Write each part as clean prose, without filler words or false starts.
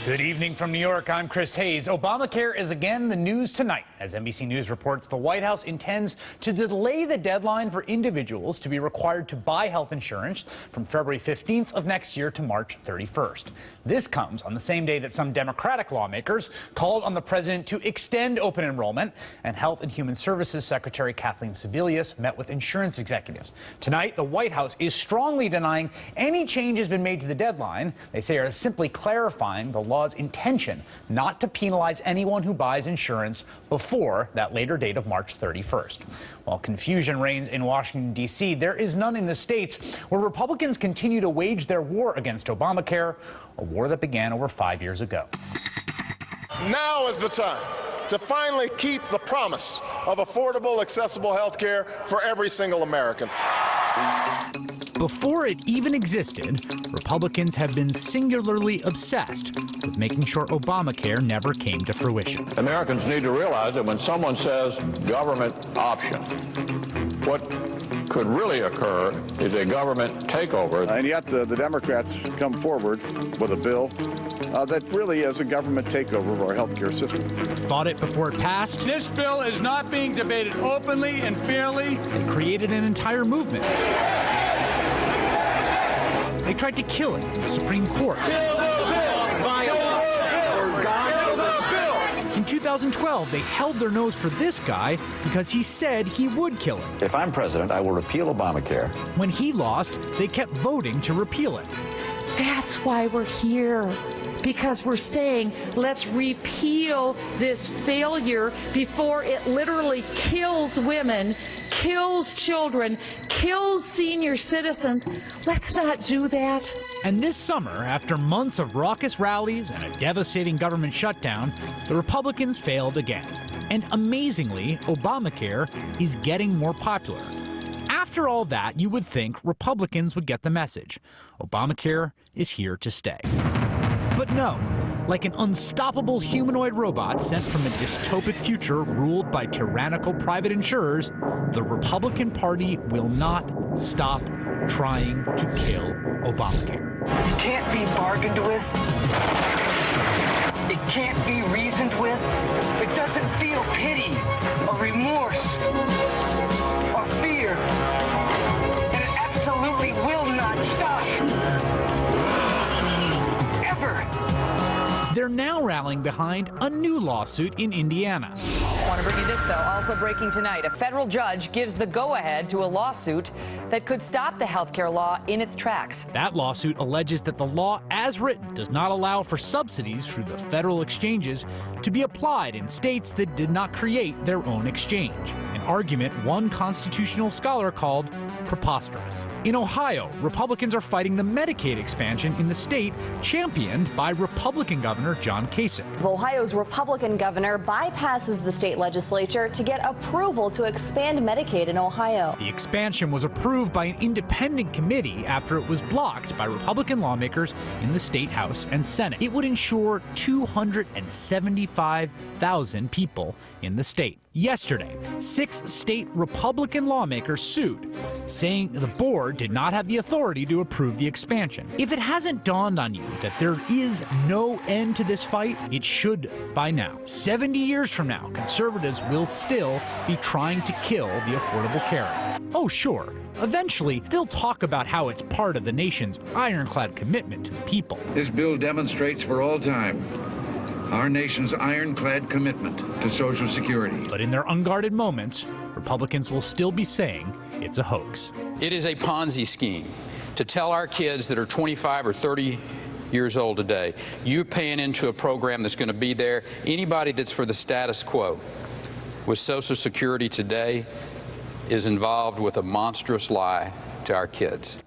Good evening from New York. I'm Chris Hayes. Obamacare is again the news tonight as NBC News reports the White House intends to delay the deadline for individuals to be required to buy health insurance from February 15th of next year to March 31st. This comes on the same day that some Democratic lawmakers called on the president to extend open enrollment, and Health and Human Services Secretary Kathleen Sebelius met with insurance executives. Tonight, the White House is strongly denying any change has been made to the deadline. They say are simply clarifying the law's intention not to penalize anyone who buys insurance before that later date of March 31st. While confusion reigns in Washington, D.C., there is none in the states where Republicans continue to wage their war against Obamacare, a war that began over 5 years ago. Now is the time to finally keep the promise of affordable, accessible health care for every single American. Before it even existed, Republicans have been singularly obsessed with making sure Obamacare never came to fruition. Americans need to realize that when someone says government option, what could really occur is a government takeover. And yet the Democrats come forward with a bill that really is a government takeover of our health care system. Fought it before it passed. This bill is not being debated openly and fairly. And created an entire movement. They tried to kill it in the Supreme Court. Kill the bill! Kill the bill! In 2012, they held their nose for this guy because he said he would kill it. If I'm president, I will repeal Obamacare. When he lost, they kept voting to repeal it. That's why we're here, because we're saying let's repeal this failure before it literally kills women, kills children, kills senior citizens. Let's not do that. And this summer, after months of raucous rallies and a devastating government shutdown, the Republicans failed again. And amazingly, Obamacare is getting more popular. After all that, you would think Republicans would get the message. Obamacare is here to stay. But no, like an unstoppable humanoid robot sent from a dystopic future ruled by tyrannical private insurers, the Republican Party will not stop trying to kill Obamacare. It can't be bargained with. It can't be reasoned with. It doesn't feel pity or remorse or fear. And it absolutely will not stop. Ever. They're now rallying behind a new lawsuit in Indiana. I want to bring you this, though. Also breaking tonight, a federal judge gives the go-ahead to a lawsuit that could stop the health care law in its tracks. That lawsuit alleges that the law, as written, does not allow for subsidies through the federal exchanges to be applied in states that did not create their own exchange. An argument one constitutional scholar called preposterous. In Ohio, Republicans are fighting the Medicaid expansion in the state, championed by Republican Governor John Kasich. Ohio's Republican governor bypasses the state legislature to get approval to expand Medicaid in Ohio. The expansion was approved by an independent committee after it was blocked by Republican lawmakers in the state House and Senate. It would ensure 275,000 people in the state. Yesterday, 6 state Republican lawmakers sued, saying the board did not have the authority to approve the expansion. If it hasn't dawned on you that there is no end to this fight, it should by now. 70 years from now, conservatives will still be trying to kill the Affordable Care Act. Oh, sure. Eventually, they'll talk about how it's part of the nation's ironclad commitment to the people. This bill demonstrates for all time our nation's ironclad commitment to Social Security. But in their unguarded moments, Republicans will still be saying it's a hoax. It is a Ponzi scheme to tell our kids that are 25 or 30 years old today, you're paying into a program that's going to be there. Anybody that's for the status quo with Social Security today is involved with a monstrous lie to our kids.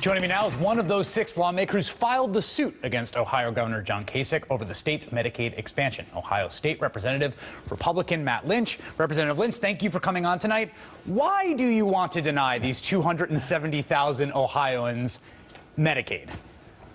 Joining me now is one of those 6 lawmakers who filed the suit against Ohio Governor John Kasich over the state's Medicaid expansion. Ohio State Representative Republican Matt Lynch. Representative Lynch, thank you for coming on tonight. Why do you want to deny these 270,000 Ohioans Medicaid?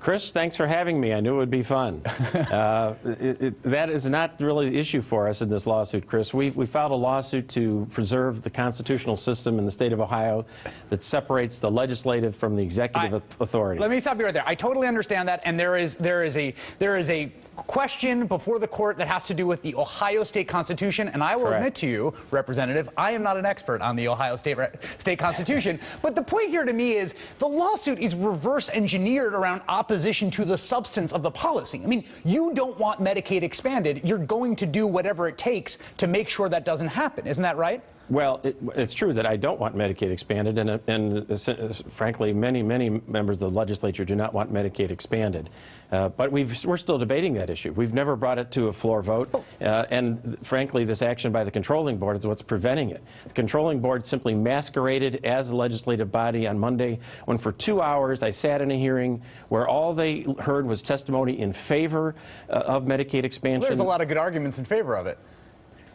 Chris, thanks for having me. I knew it would be fun. That is not really the issue for us in this lawsuit, Chris. We filed a lawsuit to preserve the constitutional system in the state of Ohio that separates the legislative from the executive authority. Let me stop you right there. I totally understand that, and there is a question before the court that has to do with the Ohio State Constitution, and I will admit to you, Representative, I am not an expert on the Ohio State Constitution, but the point here to me is the lawsuit is reverse engineered around opposition to the substance of the policy. I mean, you don't want Medicaid expanded. You're going to do whatever it takes to make sure that doesn't happen. Isn't that right? Well, it's true that I don't want Medicaid expanded, and frankly, many members of the legislature do not want Medicaid expanded. But we're still debating that issue. We've never brought it to a floor vote, and frankly, this action by the controlling board is what's preventing it. The controlling board simply masqueraded as a legislative body on Monday, when for 2 hours I sat in a hearing where all they heard was testimony in favor of Medicaid expansion. There's a lot of good arguments in favor of it.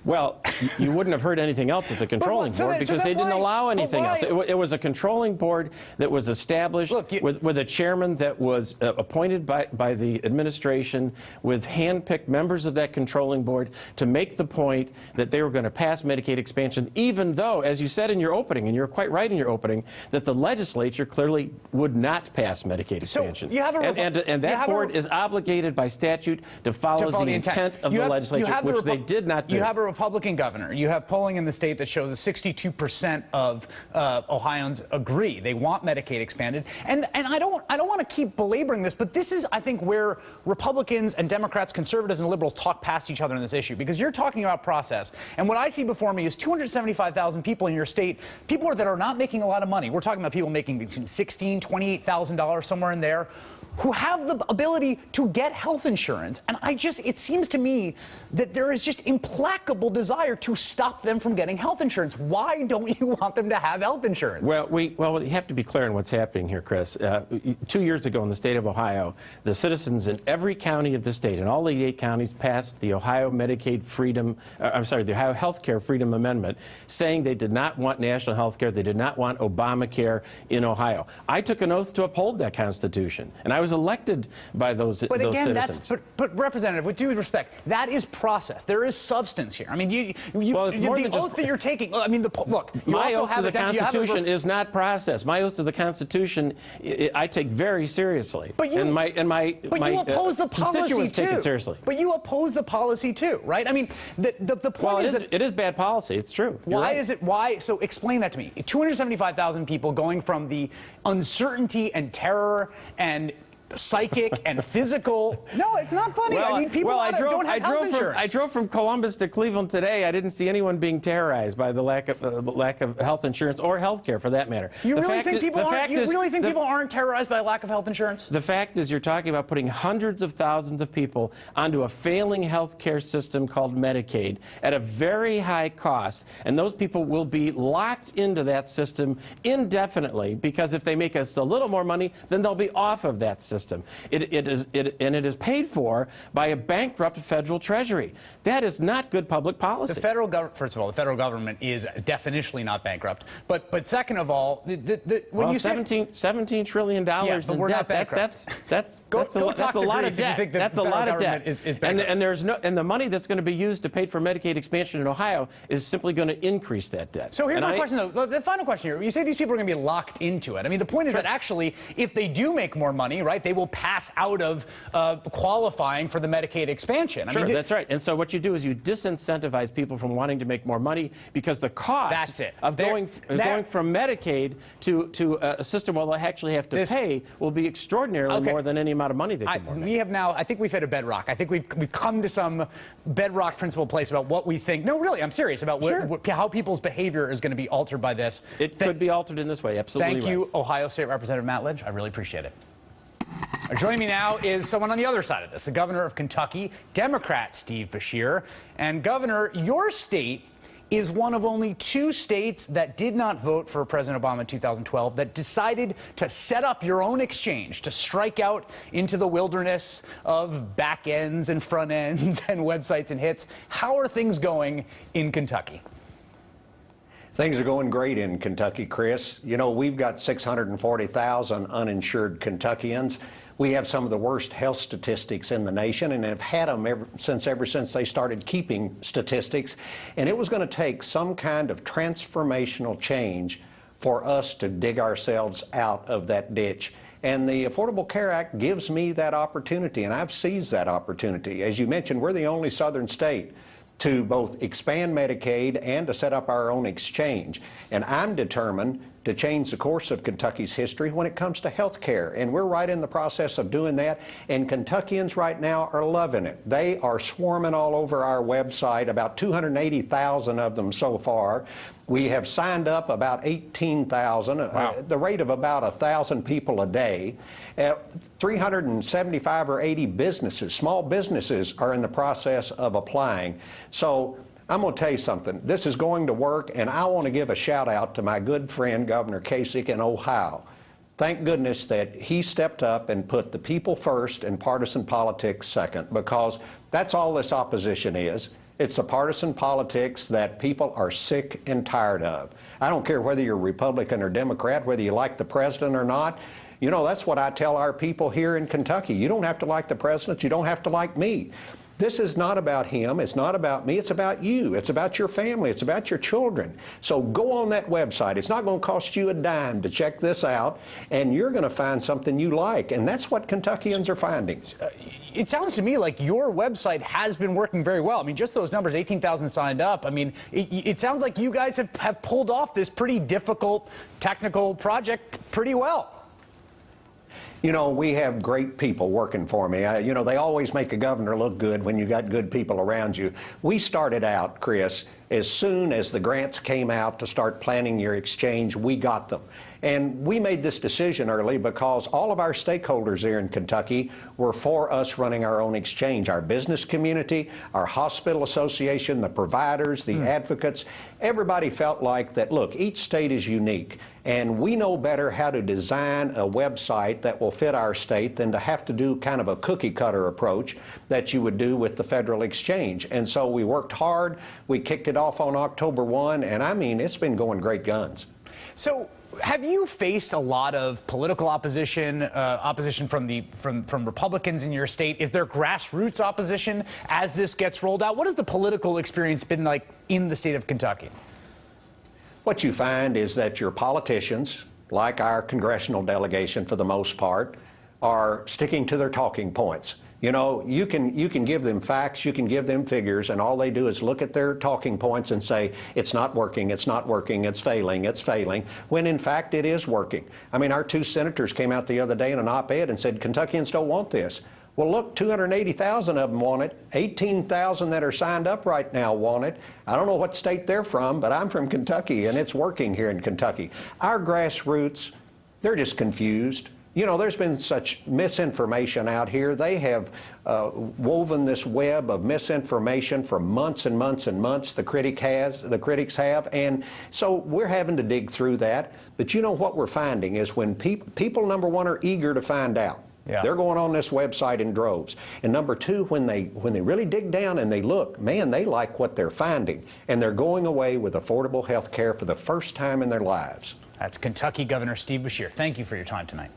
Well, you wouldn't have heard anything else at the controlling board because they didn't allow anything else. It was a controlling board that was established with a chairman that was appointed by the administration with hand-picked members of that controlling board to make the point that they were going to pass Medicaid expansion, even though, as you said in your opening, and you're quite right in your opening, that the legislature clearly would not pass Medicaid expansion. And that board is obligated by statute to follow the intent of the legislature, which they did not do. You have a Republican governor. You have polling in the state that shows that 62% of Ohioans agree they want Medicaid expanded. And I don't want to keep belaboring this, but this is, I think, where Republicans and Democrats, conservatives and liberals talk past each other in this issue, because you're talking about process. And what I see before me is 275,000 people in your state, people that are not making a lot of money. We're talking about people making between $16,000, $28,000, somewhere in there, who have the ability to get health insurance. And it seems to me that there is just implacable desire to stop them from getting health insurance. Why don't you want them to have health insurance? Well, we have to be clear on what's happening here, Chris. 2 years ago in the state of Ohio, the citizens in every county of the state, and all the 8 counties, passed the Ohio Medicaid Freedom, the Ohio Healthcare Freedom Amendment, saying they did not want national health care, they did not want Obamacare in Ohio. I took an oath to uphold that Constitution, and I was elected by those citizens. But again, but Representative, with due respect, that is process. There is substance here. I mean, the oath that you're taking. I mean, look. My oath to the Constitution is not process. My oath to the Constitution, I take very seriously. But you oppose the policy take it seriously. But you oppose the policy too, right? I mean, the point is that it is bad policy. It's true. Why is it? Why? So explain that to me. 275,000 people going from the uncertainty and terror and psychic and physical. No, it's not funny. Well, I mean, people don't have health insurance. I drove from Columbus to Cleveland today. I didn't see anyone being terrorized by the lack of health insurance or health care, for that matter. You really think people aren't terrorized by lack of health insurance? The fact is, you're talking about putting hundreds of thousands of people onto a failing health care system called Medicaid at a very high cost, and those people will be locked into that system indefinitely, because if they make us a little more money, then they'll be off of that system. It is paid for by a bankrupt federal treasury. That is not good public policy. The federal government, first of all, the federal government is definitionally not bankrupt. But second of all, when you say $17 trillion yeah, but in we're debt, not bankrupt. that's a lot of debt. That's a lot of debt. And the money that's going to be used to pay for Medicaid expansion in Ohio is simply going to increase that debt. So here's my question, though. The final question here. You say these people are going to be locked into it. I mean, the point is that actually, if they do make more money, right, they will pass out of qualifying for the Medicaid expansion. I mean, that's right. And so what you do is you disincentivize people from wanting to make more money, because the cost of going from Medicaid to a system where they'll actually have to pay will be extraordinarily more than any amount of money they can make. I think we've hit a bedrock. I think we've come to some bedrock principle place about what we think. No, really, I'm serious about how people's behavior is going to be altered by this. It could be altered in this way, absolutely. Thank you, Ohio State Representative Matt Lidge. I really appreciate it. Joining me now is someone on the other side of this, the governor of Kentucky, Democrat Steve Beshear. And Governor, your state is one of only 2 states that did not vote for President Obama in 2012 that decided to set up your own exchange, to strike out into the wilderness of back ends and front ends and websites and hits. How are things going in Kentucky? Things are going great in Kentucky, Chris. You know, we've got 640,000 uninsured Kentuckians. We have some of the worst health statistics in the nation and have had them ever since they started keeping statistics. And it was going to take some kind of transformational change for us to dig ourselves out of that ditch. And the Affordable Care Act gives me that opportunity, and I've seized that opportunity. As you mentioned, we're the only southern state to both expand Medicaid and to set up our own exchange. And I'm determined to change the course of Kentucky's history when it comes to health care. And we're right in the process of doing that. And Kentuckians right now are loving it. They are swarming all over our website, about 280,000 of them so far. We have signed up about 18,000, the rate of about 1,000 people a day. 375 or 80 businesses, small businesses, are in the process of applying. So I'm going to tell you something. This is going to work, and I want to give a shout out to my good friend, Governor Kasich in Ohio. Thank goodness that he stepped up and put the people first and partisan politics second, because that's all this opposition is. It's the partisan politics that people are sick and tired of. I don't care whether you're Republican or Democrat, whether you like the president or not. You know, that's what I tell our people here in Kentucky. You don't have to like the president. You don't have to like me. This is not about him. It's not about me. It's about you. It's about your family. It's about your children. So go on that website. It's not going to cost you a dime to check this out, and you're going to find something you like. And that's what Kentuckians are finding. It sounds to me like your website has been working very well. I mean, just those numbers, 18,000 signed up. I mean, it sounds like you guys have pulled off this pretty difficult technical project pretty well. You know, we have great people working for me. You know, they always make a governor look good when you got good people around you. We started out, Chris, as soon as the grants came out to start planning your exchange, we got them. And we made this decision early because all of our stakeholders here in Kentucky were for us running our own exchange. Our business community, our hospital association, the providers, the advocates, everybody felt like that, look, each state is unique. And we know better how to design a website that will fit our state than to have to do kind of a cookie cutter approach that you would do with the federal exchange. And so we worked hard. We kicked it off on October 1. And I mean, it's been going great guns. So have you faced a lot of political opposition, from Republicans in your state? Is there grassroots opposition as this gets rolled out? What has the political experience been like in the state of Kentucky? What you find is that your politicians, like our congressional delegation for the most part, are sticking to their talking points. You know, you can give them facts, you can give them figures, and all they do is look at their talking points and say, it's not working, it's not working, it's failing, when in fact it is working. I mean, our two senators came out the other day in an op-ed and said, Kentuckians don't want this. Well, look, 280,000 of them want it. 18,000 that are signed up right now want it. I don't know what state they're from, but I'm from Kentucky, and it's working here in Kentucky. Our grassroots, they're just confused. You know, there's been such misinformation out here. They have woven this web of misinformation for months and months and months. The critics have, and so we're having to dig through that. But you know what we're finding is when people, number one, are eager to find out. Yeah. They're going on this website in droves. And number two, when they really dig down and they look, man, they like what they're finding. And they're going away with affordable health care for the first time in their lives. That's Kentucky Governor Steve Beshear. Thank you for your time tonight.